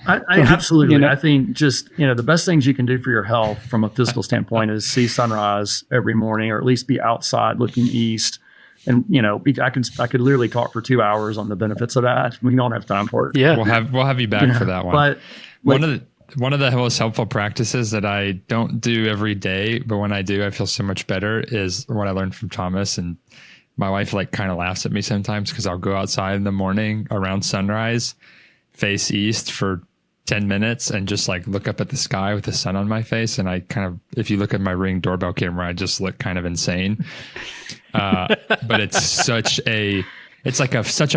I absolutely. I think just, the best things you can do for your health from a physical standpoint is see sunrise every morning, or at least be outside looking east. And, I could literally talk for 2 hours on the benefits of that. We don't have time for it. Yeah. We'll have you back for that one. But one of the most helpful practices that I don't do every day, but when I do, I feel so much better, is what I learned from Thomas. And my wife like kind of laughs at me sometimes because I'll go outside in the morning around sunrise, face east for 10 minutes and just like look up at the sky with the sun on my face. And I kind of, if you look at my Ring doorbell camera, I just look kind of insane. But it's such a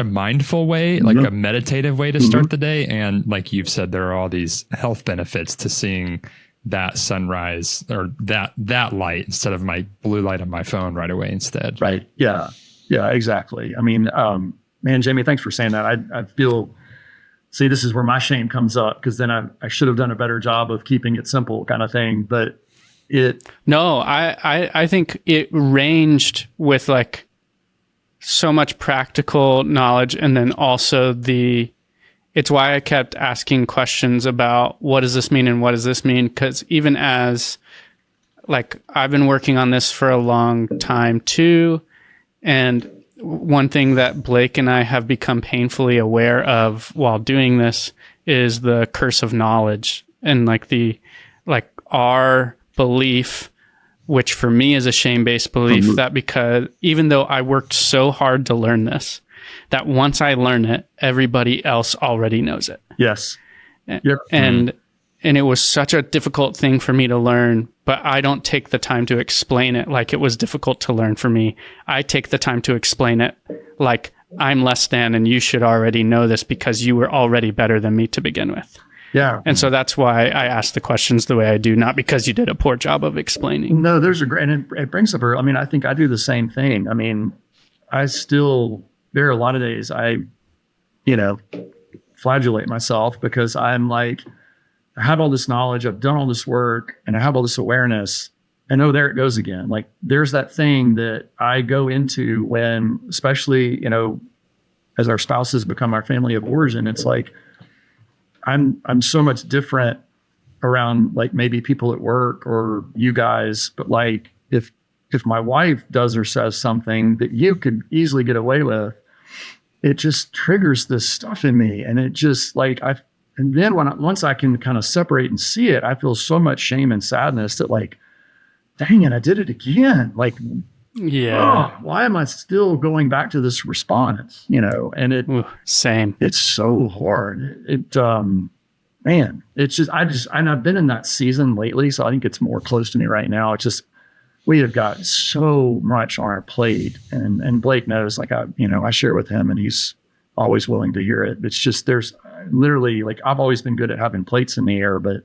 mindful way, like a meditative way to start the day. And like you've said, there are all these health benefits to seeing that sunrise or that light instead of my blue light on my phone right away instead. Right. Yeah. Yeah, exactly. I mean, man, Jamie, thanks for saying that. I feel, see, this is where my shame comes up, because then I should have done a better job of keeping it simple kind of thing. But No, I think it ranged with like so much practical knowledge. And then also it's why I kept asking questions about what does this mean and what does this mean? Because even as like I've been working on this for a long time too. And one thing that Blake and I have become painfully aware of while doing this is the curse of knowledge, and like our belief, which for me is a shame-based belief, that because even though I worked so hard to learn this, that once I learn it, everybody else already knows it. Yes. Yep. And it was such a difficult thing for me to learn, but I don't take the time to explain it like it was difficult to learn for me. I take the time to explain it like I'm less than and you should already know this because you were already better than me to begin with. Yeah. And so that's why I ask the questions the way I do, not because you did a poor job of explaining. No, there's a great, and it brings up I mean, I think I do the same thing. I mean, there are a lot of days I, flagellate myself because I'm like, I have all this knowledge, I've done all this work, and I have all this awareness, and oh, there it goes again. Like there's that thing that I go into when, especially, as our spouses become our family of origin, it's like, I'm so much different around like maybe people at work or you guys, but like if my wife does or says something that you could easily get away with, it just triggers this stuff in me. And it just like, and then once I can kind of separate and see it, I feel so much shame and sadness that like, dang it, I did it again. Like, why am I still going back to this response? And same. It's so hard. Man, it's just, and I've been in that season lately. So I think it's more close to me right now. It's just, we have got so much on our plate, and Blake knows, like I share with him and he's always willing to hear it. It's just, there's literally like, I've always been good at having plates in the air, but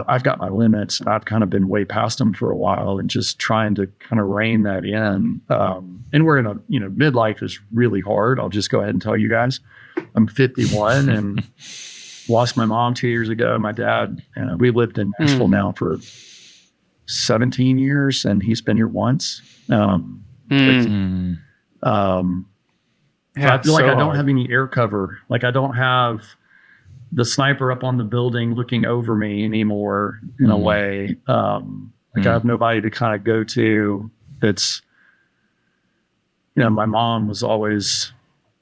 I've got my limits. I've kind of been way past them for a while and just trying to kind of rein that in. And we're in a, midlife is really hard. I'll just go ahead and tell you guys, I'm 51 and lost my mom 2 years ago. My dad, we lived in Nashville now for 17 years and he's been here once. I feel like I don't have any air cover. Like I don't have the sniper up on the building looking over me anymore in a way. I have nobody to kind of go to. It's, my mom was always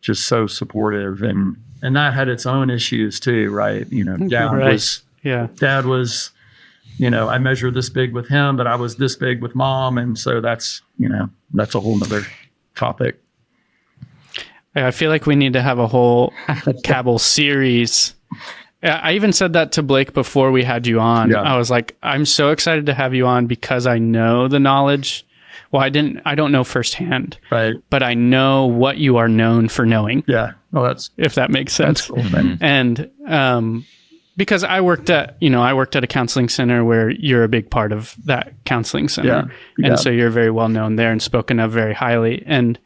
just so supportive and that had its own issues too. Right. Dad was, I measured this big with him, but I was this big with mom. And so that's a whole nother topic. I feel like we need to have a whole Cabell series. I even said that to Blake before we had you on. Yeah. I was like, I'm so excited to have you on because I know the knowledge. Well, I don't know firsthand, right? But I know what you are known for knowing. Yeah. Well, if that makes sense. That's cool, and because I worked at a counseling center where you're a big part of that counseling center, and so you're very well known there and spoken of very highly. And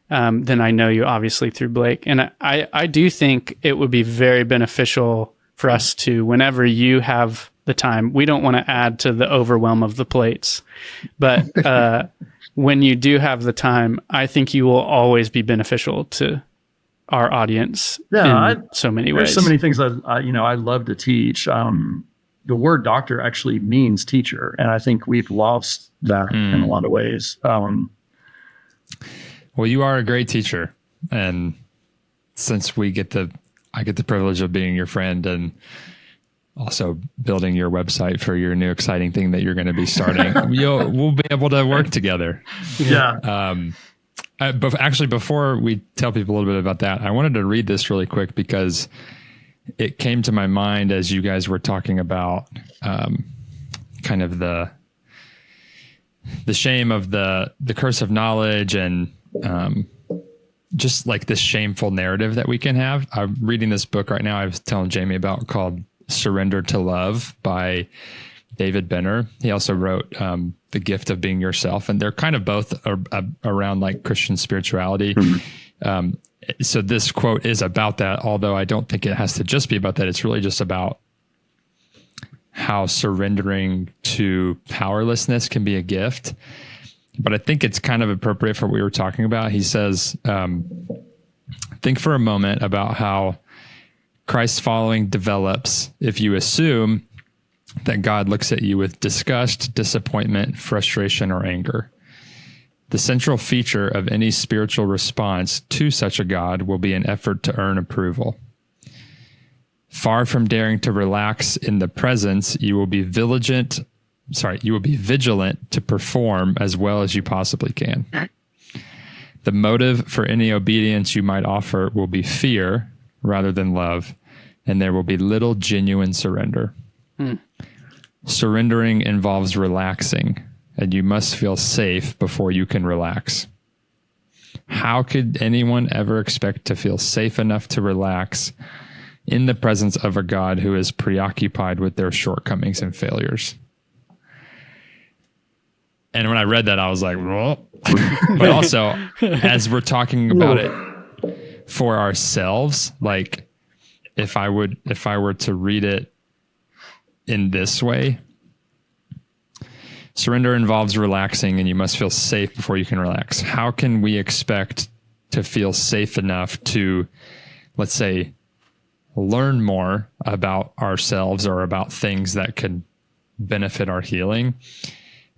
then I know you obviously through Blake. And I do think it would be very beneficial for us to, whenever you have the time, we don't want to add to the overwhelm of the plates, but when you do have the time, I think you will always be beneficial to our audience in so many ways. There's so many things that I love to teach. The word doctor actually means teacher. And I think we've lost that in a lot of ways. Well, you are a great teacher, and since I get the privilege of being your friend, and also building your website for your new exciting thing that you're going to be starting. We'll be able to work together. Yeah. But actually, before we tell people a little bit about that, I wanted to read this really quick because it came to my mind as you guys were talking about kind of the shame of the curse of knowledge and just like this shameful narrative that we can have. I'm reading this book right now I was telling Jamie about called Surrender to Love by David Benner. He also wrote The Gift of Being Yourself, and they're kind of both around like Christian spirituality. Mm-hmm. So this quote is about that, although I don't think it has to just be about that. It's really just about how surrendering to powerlessness can be a gift. But I think it's kind of appropriate for what we were talking about. He says, think for a moment about how Christ following develops if you assume that God looks at you with disgust, disappointment, frustration, or anger. The central feature of any spiritual response to such a God will be an effort to earn approval. Far from daring to relax in the presence, you will be vigilant to perform as well as you possibly can. The motive for any obedience you might offer will be fear rather than love, and there will be little genuine surrender. Surrendering involves relaxing, and you must feel safe before you can relax. How could anyone ever expect to feel safe enough to relax in the presence of a God who is preoccupied with their shortcomings and failures? And when I read that, I was like, well. But also, as we're talking about it for ourselves, like if I were to read it in this way, surrender involves relaxing, and you must feel safe before you can relax. How can we expect to feel safe enough to, let's say, learn more about ourselves or about things that could benefit our healing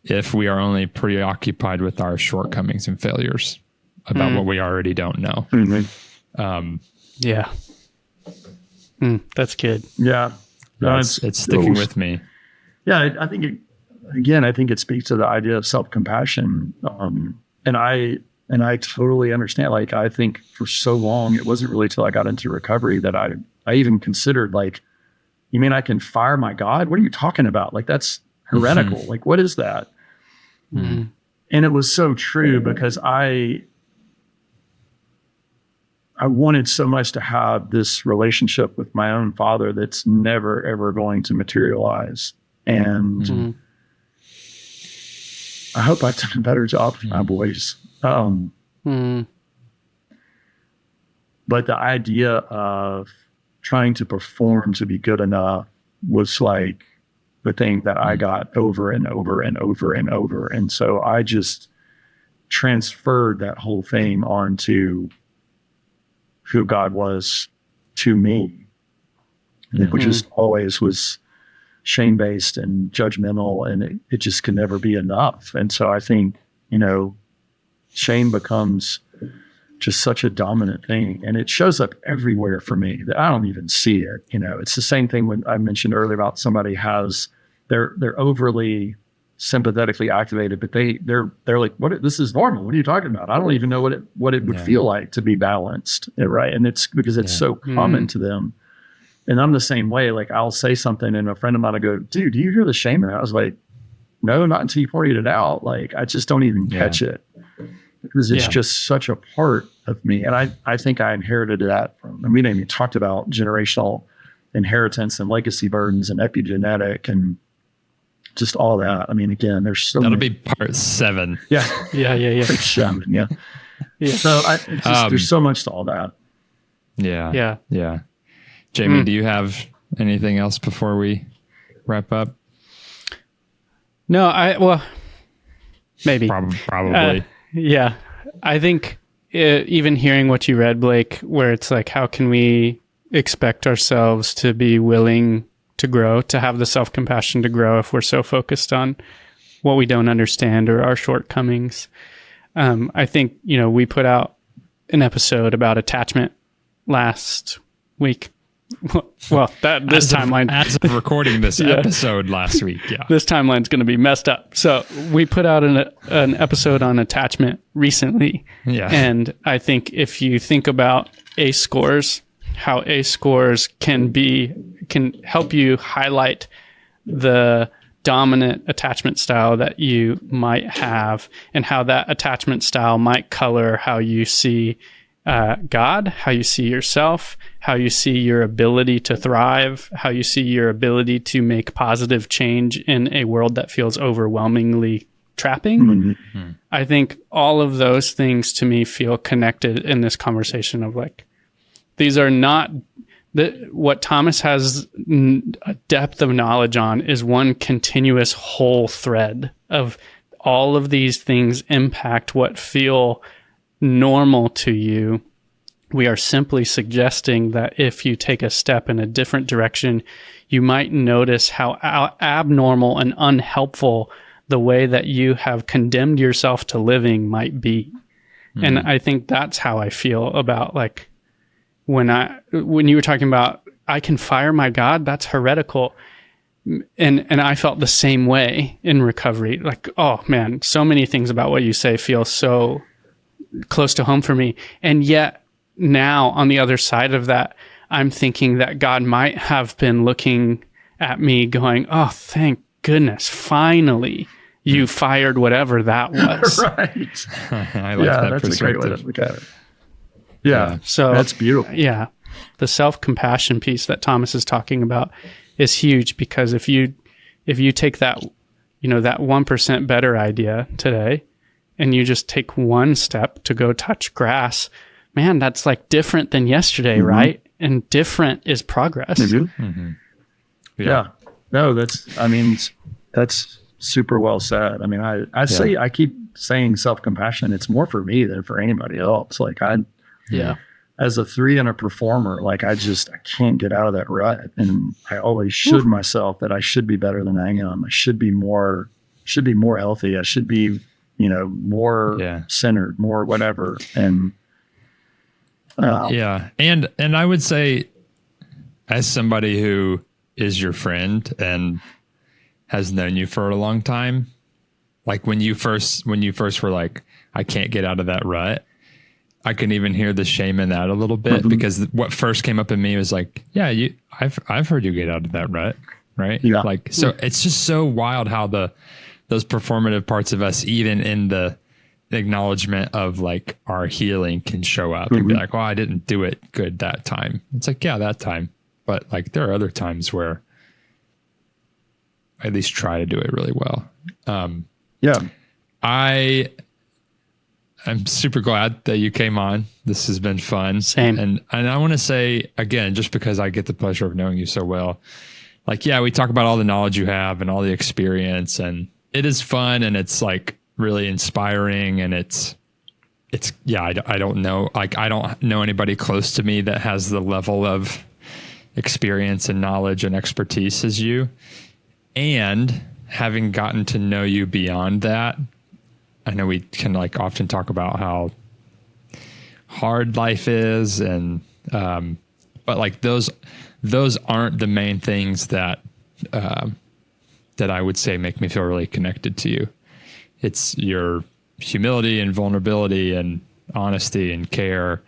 if we are only preoccupied with our shortcomings and failures about what we already don't know? Mm-hmm. Yeah. That's good. Yeah. No, it's sticking with me. Yeah. I think it speaks to the idea of self-compassion. And I totally understand. Like, I think for so long, it wasn't really till I got into recovery that I even considered, like, you mean I can fire my God? What are you talking about? Like, that's heretical. Mm-hmm. Like, what is that? Mm-hmm. And it was so true because I wanted so much to have this relationship with my own father that's never, ever going to materialize. And I hope I've done a better job for my boys. But the idea of trying to perform to be good enough was like the thing that I got over and over and over and over. And so I just transferred that whole thing onto who God was to me, which is always was shame-based and judgmental, and it just can never be enough. And so I think, shame becomes just such a dominant thing, and it shows up everywhere for me that I don't even see it. It's the same thing when I mentioned earlier about somebody they're overly sympathetically activated, but they're like, what? This is normal. What are you talking about? I don't even know what it would feel like to be balanced, right? And it's because it's so common to them. And I'm the same way. Like, I'll say something and a friend of mine will go, dude, do you hear the shame? And I was like, no, not until you pointed it out. Like, I just don't even catch it because it's just such a part of me. And I think I inherited that from, we didn't even talked about generational inheritance and legacy burdens and epigenetic and just all that. I mean, again, there's so that'll be part 7. Yeah. Yeah. Part 7. Yeah. So there's so much to all that. Yeah. Jamie, do you have anything else before we wrap up? No, maybe. Probably. Yeah. I think even hearing what you read, Blake, where it's like, how can we expect ourselves to be willing to grow, to have the self-compassion to grow if we're so focused on what we don't understand or our shortcomings? I think, we put out an episode about attachment last week. Well, this timeline, as of recording this episode last week, this timeline's going to be messed up. So we put out an episode on attachment recently, and I think if you think about ACE scores, how ACE scores can help you highlight the dominant attachment style that you might have, and how that attachment style might color how you see God, how you see yourself, how you see your ability to thrive, how you see your ability to make positive change in a world that feels overwhelmingly trapping. Mm-hmm. I think all of those things to me feel connected in this conversation of like, these are not what Thomas has a depth of knowledge on is one continuous whole thread of all of these things impact what feel normal to you. We are simply suggesting that if you take a step in a different direction, you might notice how abnormal and unhelpful the way that you have condemned yourself to living might be. Mm-hmm. And I think that's how I feel about like when you were talking about I can fire my God, that's heretical. And I felt the same way in recovery. Like, oh man, so many things about what you say feel so close to home for me. And yet now on the other side of that, I'm thinking that God might have been looking at me going, oh, thank goodness, finally you fired whatever that was. Right. I like that that's perspective. a great way to look at it. Yeah. So that's beautiful. Yeah. The self-compassion piece that Thomas is talking about is huge, because if you take that, that 1% better idea today, and you just take one step to go touch grass, man, that's like different than yesterday, mm-hmm. right? And different is progress. Mm-hmm. Mm-hmm. Yeah. No, that's super well said. I mean, I keep saying self-compassion. It's more for me than for anybody else. Like as a 3 and a performer, like I can't get out of that rut. And I always should myself that I should be better than I am. I should be more healthy. I should be, more centered, more whatever. And And I would say, as somebody who is your friend and has known you for a long time, like when you first were like, I can't get out of that rut, I can even hear the shame in that a little bit, mm-hmm. because what first came up in me was like, I've heard you get out of that rut, right? Yeah. Like, so it's just so wild how those performative parts of us, even in the acknowledgement of like our healing, can show up, mm-hmm. and be like, well, I didn't do it good that time. It's like, yeah, that time. But like, there are other times where I at least try to do it really well. I'm super glad that you came on. This has been fun. Same. And I want to say again, just because I get the pleasure of knowing you so well, like, we talk about all the knowledge you have and all the experience, and it is fun, and it's like really inspiring, and I don't know, like, I don't know anybody close to me that has the level of experience and knowledge and expertise as you. And having gotten to know you beyond that, I know we can like often talk about how hard life is, and but like those aren't the main things that I would say make me feel really connected to you. It's your humility and vulnerability and honesty and care,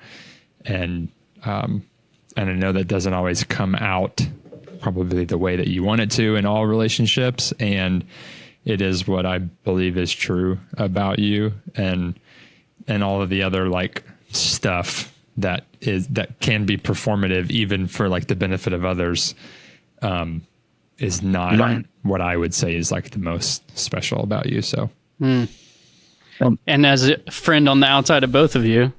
and I know that doesn't always come out probably the way that you want it to in all relationships, and it is what I believe is true about you, and all of the other like stuff that can be performative even for like the benefit of others, is not what I would say is like the most special about you. So, and as a friend on the outside of both of you,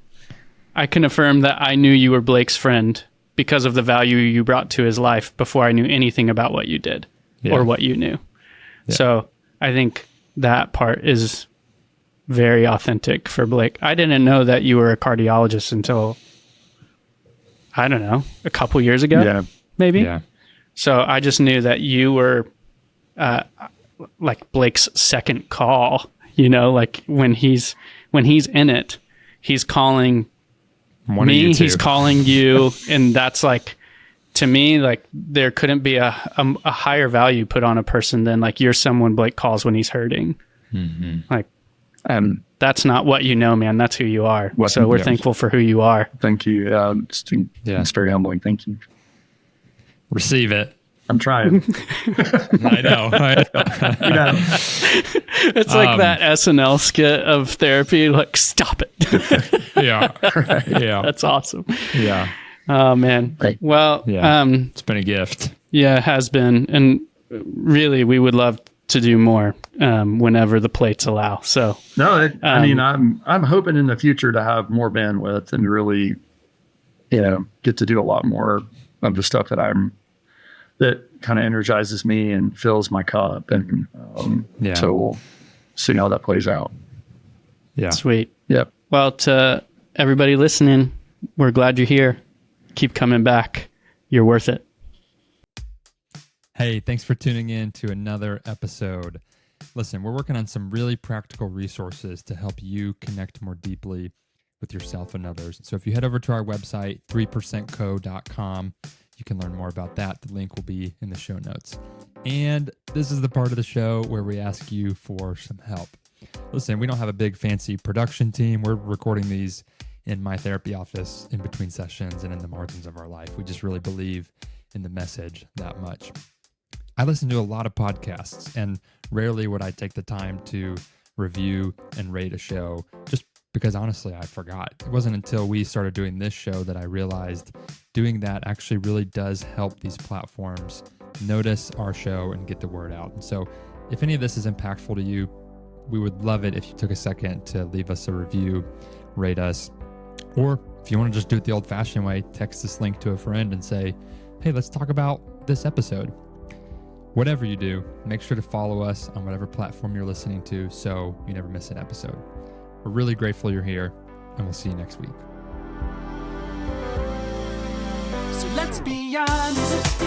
I can affirm that I knew you were Blake's friend because of the value you brought to his life before I knew anything about what you did or what you knew. Yeah. So I think that part is very authentic for Blake. I didn't know that you were a cardiologist until, I don't know, a couple years ago, maybe. Yeah. So I just knew that you were like Blake's second call, like when he's in it, he's calling me, he's calling you. And that's like, to me, like there couldn't be a higher value put on a person than like you're someone Blake calls when he's hurting. Like, that's not what you know, man. That's who you are. So we're thankful for who you are. Thank you. It's very humbling. Thank you. Receive it. I'm trying. I know. It's like that SNL skit of therapy. Like, stop it. Yeah. Yeah. That's awesome. Yeah. Oh man. Right. Well, It's been a gift. yeah, it has been. And really, we would love to do more whenever the plates allow. So No, I mean, I'm hoping in the future to have more bandwidth and really, get to do a lot more of the stuff that kind of energizes me and fills my cup. And so we'll see how that plays out. Yeah. sweet. Yep. Well, to everybody listening, we're glad you're here. Keep coming back. You're worth it. Hey, thanks for tuning in to another episode. Listen, we're working on some really practical resources to help you connect more deeply with yourself and others. So if you head over to our website, 3percentco.com, you can learn more about that. The link will be in the show notes. And this is the part of the show where we ask you for some help. Listen, we don't have a big fancy production team. We're recording these in my therapy office in between sessions and in the margins of our life. We just really believe in the message that much. I listen to a lot of podcasts, and rarely would I take the time to review and rate a show, just because honestly, I forgot. It wasn't until we started doing this show that I realized doing that actually really does help these platforms notice our show and get the word out. And so if any of this is impactful to you, we would love it if you took a second to leave us a review, rate us, or if you want to just do it the old-fashioned way, text this link to a friend and say, hey, let's talk about this episode. Whatever you do, make sure to follow us on whatever platform you're listening to so you never miss an episode. We're really grateful you're here, and we'll see you next week. So let's be honest,